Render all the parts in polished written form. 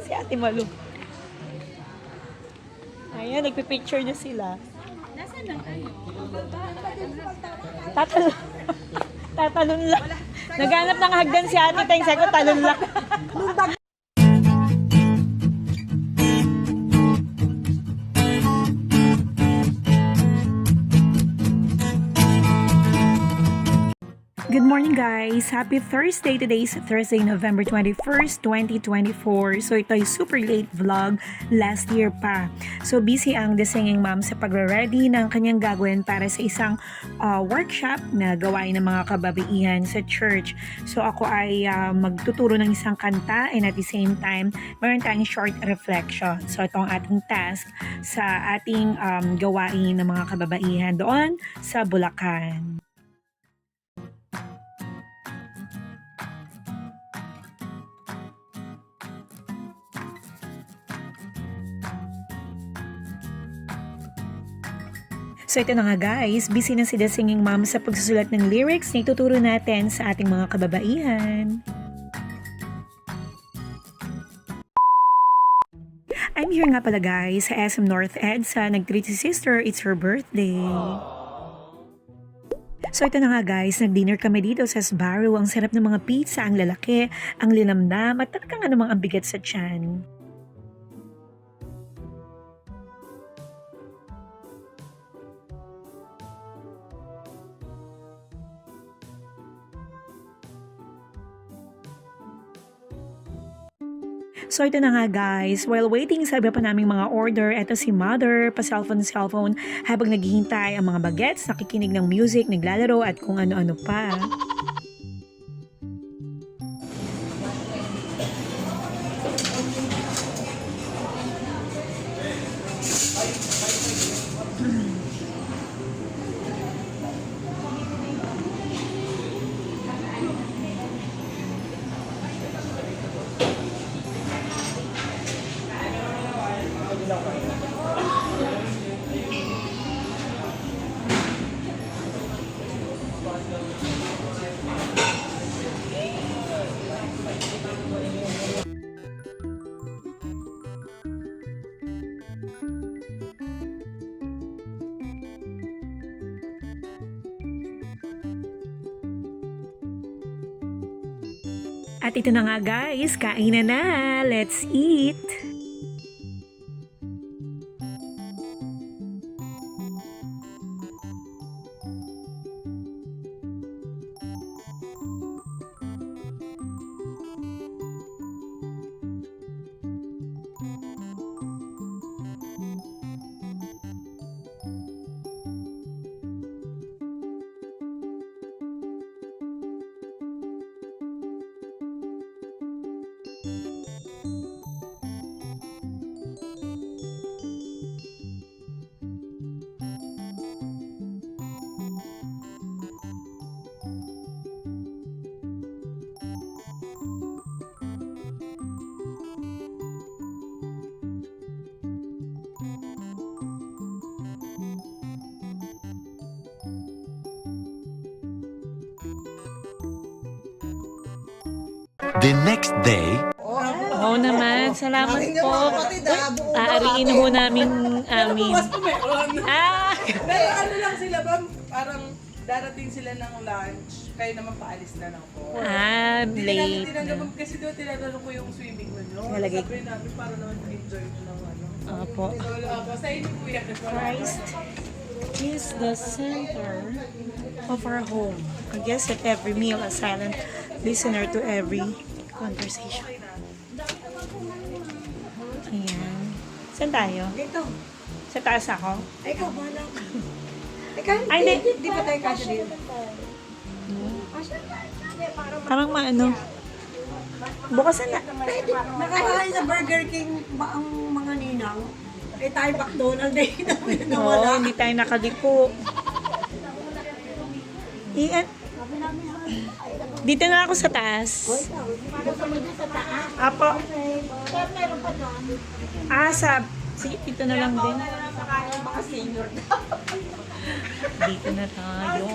Si Ate Malu. Ayan, nagpipicture na sila. Nasaan ang ano? Tatalon lang. Naghanap ng hagdan si Ate Teng. Sabi ko, talon lang. Good morning guys! Happy Thursday! Today is Thursday, November 21st, 2024. So ito ay super late vlog last year pa. So busy ang The Singing Mom sa pagre-ready ng kanyang gagawin para sa isang workshop na gawain ng mga kababaihan sa church. So ako ay magtuturo ng isang kanta and at the same time, meron tayong short reflection. So ito ang ating task sa ating gawain ng mga kababaihan doon sa Bulacan. So ito na nga guys, busy na si The Singing Mom sa pagsusulat ng lyrics na ituturo natin sa ating mga kababaihan. I'm here nga pala guys sa SM North EDSA, nag-treat si sister, it's her birthday. So ito na nga guys, nag-dinner kami dito sa Sbarro. Ang sarap ng mga pizza, ang lalaki, ang linamnam at talagang namang ang bigat sa tiyan. So ito na nga guys, while waiting sa iba pa naming mga order, eto si mother, pa-cellphone habang naghihintay ang mga bagets, nakikinig ng music, naglalaro at kung ano-ano pa. At ito na nga guys, kain na! Let's eat! The next day, Oo naman, salamat po. Aariin ho namin amin. Ah! Pero ano lang sila ba, parang darating sila ng lunch, kayo naman paalis na lang po. Hindi na namin Late. tinanong, kasi doon tinatanong ko yung swimming mo nyo. Nalagay. Sabi namin para naman ma-enjoy mo ng ano. Opo. Sa inyo po yan. Christ is the center of our home. I guess at every meal, a silent listener to every conversation. Ayan. Saan tayo? Dito. Sa taas ako? Ay, ikaw ba lang? Ikaw, Ay, hindi. Di ba tayo kasya dito? Parang maano. Bukas na. Nakakain sa Burger King ba ang mga ninang? Eh tayo McDonald's eh. Oo, Nawala. hindi tayo nakaliko. Iyan. Dito na ako sa taas. Apo. Sige, dito na lang din. Mga senior na. Dito na tayo.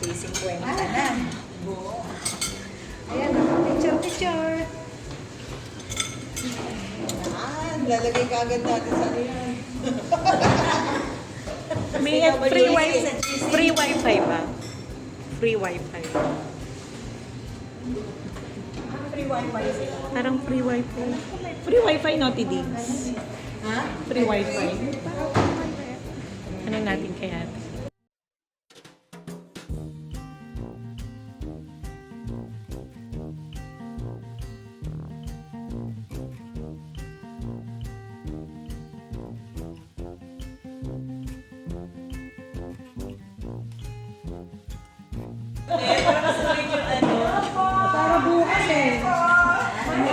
Sising kwenta na. Lalagay ka agad natin sa ano yan. May free wifi ba? Free wifi. Free wifi sila. Parang free wifi. Free wifi, Naughty Digs. Ha? Free wifi. Ano natin kaya? Para bukas eh.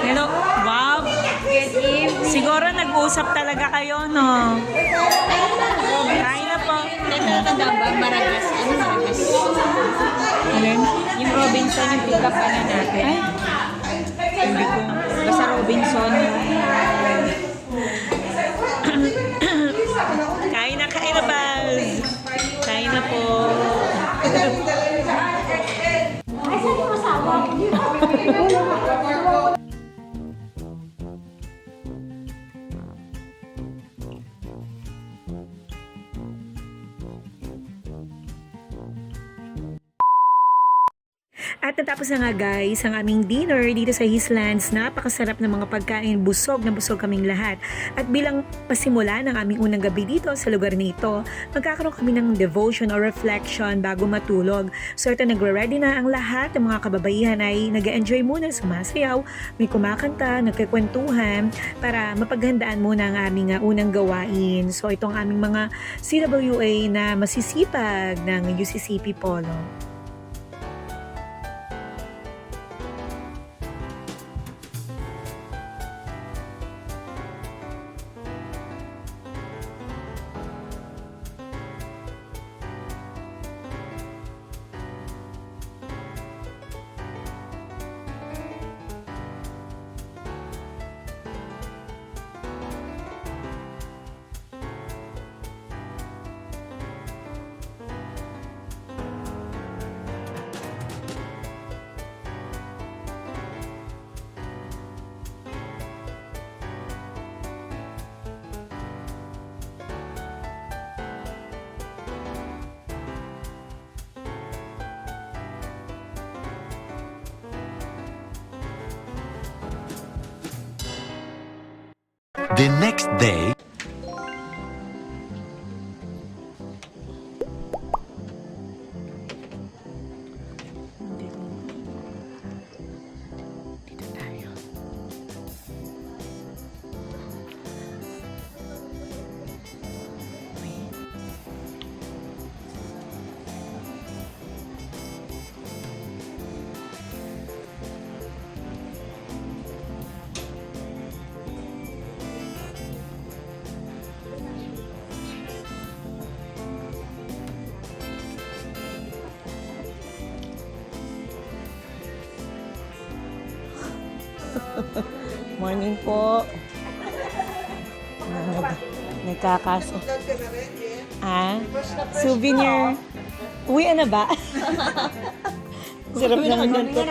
Hello? Wow! Siguro nag-usap talaga kayo, no? Kain na po. Nakakanda ba? Maragas. Ano Maragas? Alin? Yung Robinson, yung pick-up ano natin. Hindi ko. Basta Robinson. Kain na, Paz. Kain na po. At natapos na nga guys ang aming dinner dito sa Hislands. Napakasarap ng mga pagkain, busog na busog kaming lahat. At bilang pasimula ng aming unang gabi dito sa lugar nito, magkakaroon kami ng devotion or reflection bago matulog. So ito nagre-ready na ang lahat ng mga kababaihan ay nag-enjoy muna, sumasayaw, may kumakanta, nagkikwentuhan para mapaghandaan muna ang aming unang gawain. So itong aming mga CWA na masisipag ng UCCP Polo. The next day, Morning po. Nagkakaso. Souvenir. Uwi na ba? Sarap naman ganito.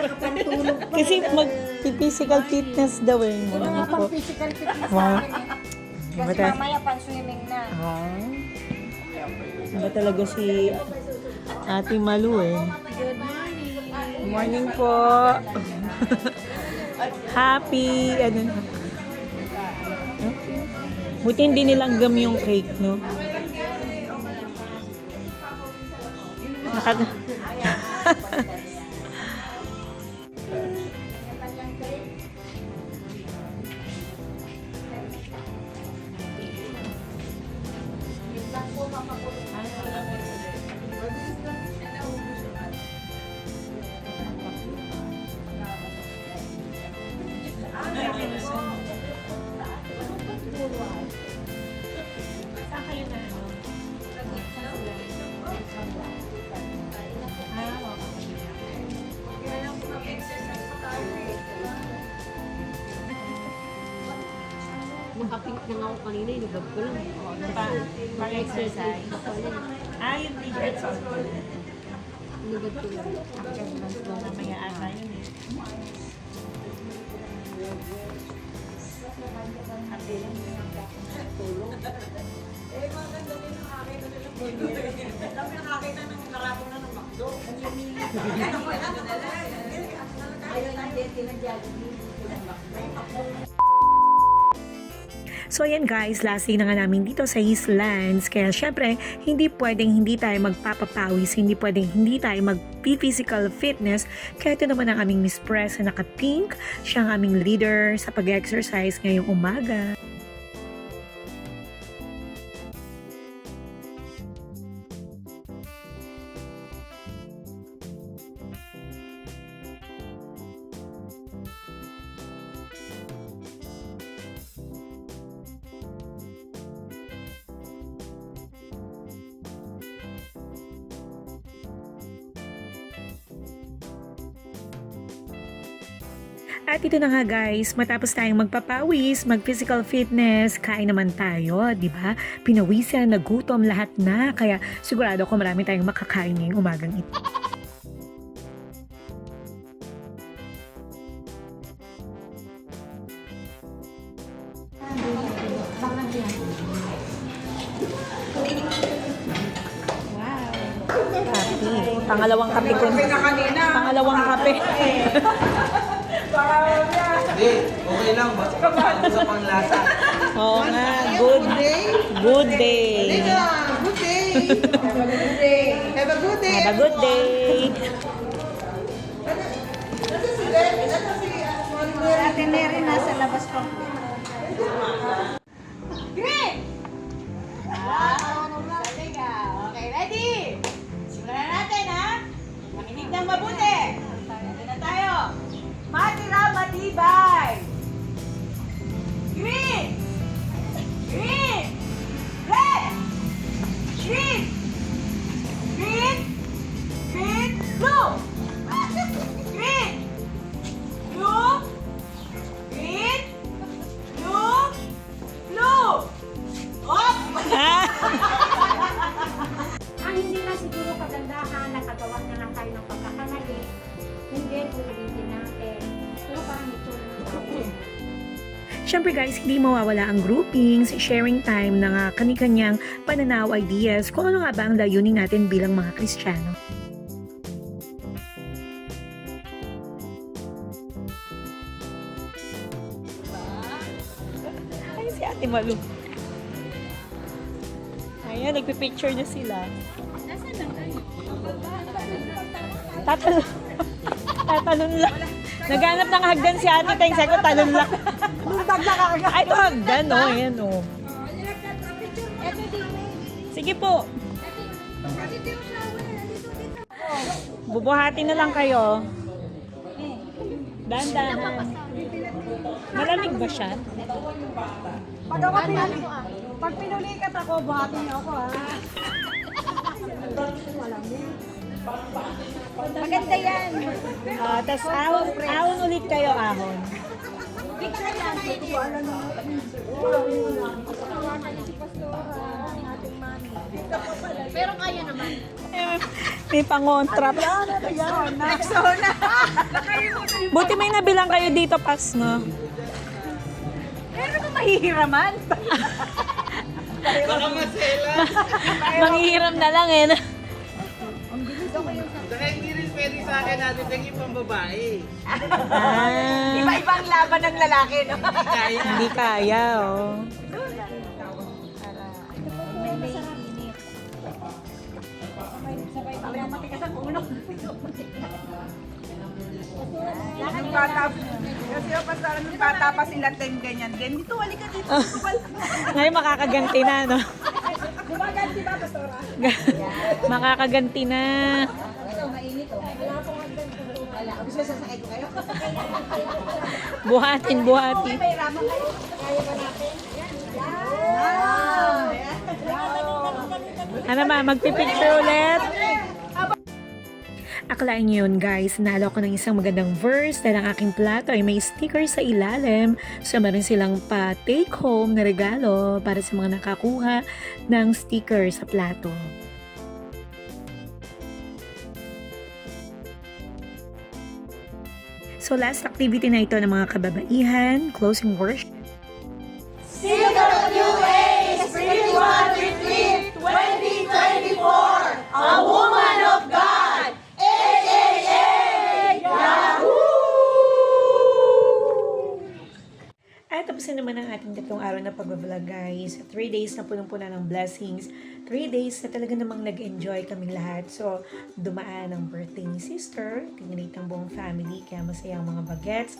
Kasi mag-physical fitness daw eh. Morning po. Physical fitness Wow. Kasi mamaya pan-swimming na. Iba talaga si Ate Malu eh. Good morning. Morning po. Happy, ano na. Buti hindi nilanggam yung cake, no? Nakapink na nga ako kanina, inubag ko lang. Pa-exercise. Yung t-shirt sa Inubag ko lang. mamaya ata yun eh. Eh, maganda din ang akin na nilang burger. Alam mo, nakakita ng narako na ng McDo. Ano ko lang, ayaw lang din, tinadyaligin. So ayan guys, last day na nga namin dito sa Eastlands. Kaya syempre, hindi pwedeng hindi tayo magpapapawis, hindi pwedeng hindi tayo mag-physical fitness. Kaya ito naman ang aming Miss Press na naka-pink. Siya ang aming leader sa pag-exercise ngayong umaga. At ito na nga guys, matapos tayong magpapawis, mag-physical fitness, kain naman tayo, di ba? Pinawisan, nagutom, lahat na. Kaya sigurado ko marami tayong makakain ngayong umagang ito. Kape. Pangalawang kape ko. Pangalawang kape. Hindi, okay lang. Basta sa panglasa. Oo nga, good day. Good day. Good day! Have a good day! Have a good day. Ate Neri nasa labas pa. Okay, ready? Simulan na natin, ha? Makinig ng mabuti. Ito na tayo. Matira matibay. Green. Green. Red. Green. Green. Green. Blue. Green. Blue. Green. Blue. Blue. Op! Ang hindi na siguro kagandahan, nakagawa na lang tayo ng pagkakamali, hindi ulitin natin. Pero parang ito na ng tao. Siyempre guys, hindi mawawala ang groupings, sharing time ng kani-kanyang pananaw, ideas, kung ano nga ba ang layunin natin bilang mga Kristiyano. Ay, si Ate Malu. Ayan, nagpipicture na sila. Tatalon. Tatalon lang. Naghanap ng hagdan si Ate Teng. Sabi ko, talon lang. Ay, ito hagdan, oh. Ayan, oh. Sige po. Bubuhati na lang kayo. Dahan-dahan. Malamig ba siya? Pag pinulikat ako, buhatin niyo ako, ha? Maganda yan. Tapos ahon ulit kayo, ahon. Pero kaya naman. May pangontrap. Buti may nabilang kayo dito, pas, no? Pero kung mahihiraman. Baka masela. Manghihiram na lang, eh. Saka hindi rin pwede sa akin natin yung pambabae. Ah, Iba-ibang laban ng lalaki, no? Kaya. hindi kaya, oh. Parang matigas ang ulo. Nung bata, kasi yung pasara nung bata pa sila ten ganyan din. Dito, halika dito. Ngayon makakaganti na, no? Gumaganti ba, Pastora? Makakaganti na. Gusto sasakay ko kayo? Buhatin, buhatin. May ramang kayo. Kaya ba natin? Ano ba, magpipicture ulit? Akalain niyo yun guys, nalo ko ng isang magandang verse dahil ang aking plato ay may sticker sa ilalim. So meron silang pa take home na regalo para sa mga nakakuha ng sticker sa plato. So last activity na ito ng mga kababaihan, closing worship. na pag-vlog guys. 3 days na punong-puna ng blessings. 3 days na talaga namang nag-enjoy kaming lahat. So, dumaan ang birthday ni sister, tinginate ang buong family, kaya masaya ang mga bagets.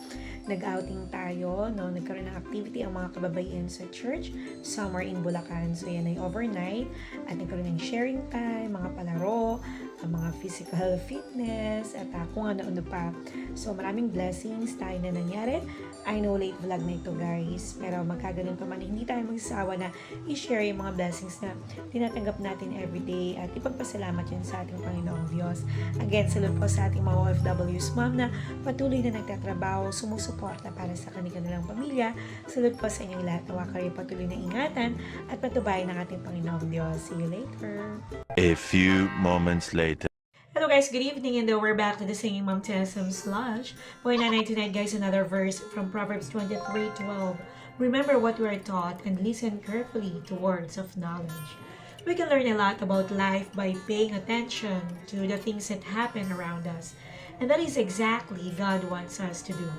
Nag-outing tayo, no? Nagkaroon ng activity ang mga kababaihan sa church, somewhere in Bulacan. So, yan ay overnight. At nagkaroon ng sharing time, mga palaro, ang mga physical fitness, at kung ano-ano pa. So, maraming blessings tayo na nangyari. I know late vlog na ito guys, pero magkaganon pa man, hindi tayo magsasawa na i-share yung mga blessings na tinatanggap natin everyday at ipagpasalamat yun sa ating Panginoong Diyos. Again, salute po sa ating mga OFWs ma'am na patuloy na nagtatrabaho, sumusuporta para sa kanilang pamilya. Salute po sa inyong lahat, nawa kayo patuloy na ingatan at patubayan ng ating Panginoong Diyos. See you later! A few moments later. Hello guys, good evening, and we're back to the Singing Mom TSM Slush. Point na tonight guys, another verse from Proverbs 23:12. Remember what you are taught and listen carefully to words of knowledge. We can learn a lot about life by paying attention to the things that happen around us. And that is exactly God wants us to do.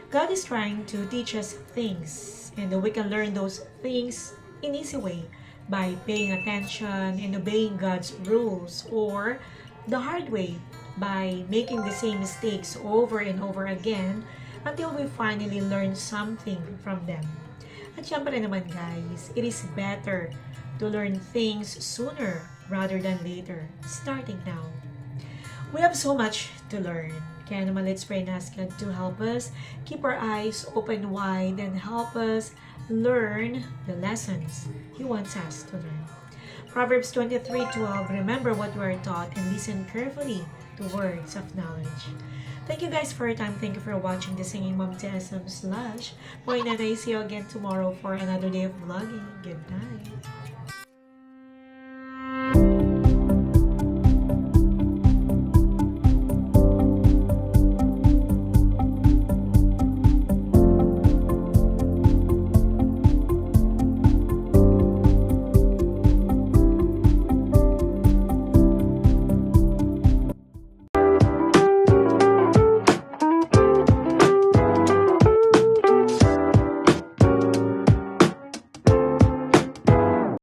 God is trying to teach us things, and we can learn those things in easy way by paying attention and obeying God's rules, or the hard way by making the same mistakes over and over again until we finally learn something from them. At syempre naman guys, it is better to learn things sooner rather than later, starting now. We have so much to learn. Kaya naman let's pray and ask God to help us keep our eyes open wide and help us learn the lessons He wants us to learn. Proverbs 23:12, remember what you are taught and listen carefully to words of knowledge. Thank you guys for your time. Thank you for watching the Singing Mom TSM Slush. Boy, nanay, see you again tomorrow for another day of vlogging. Good night.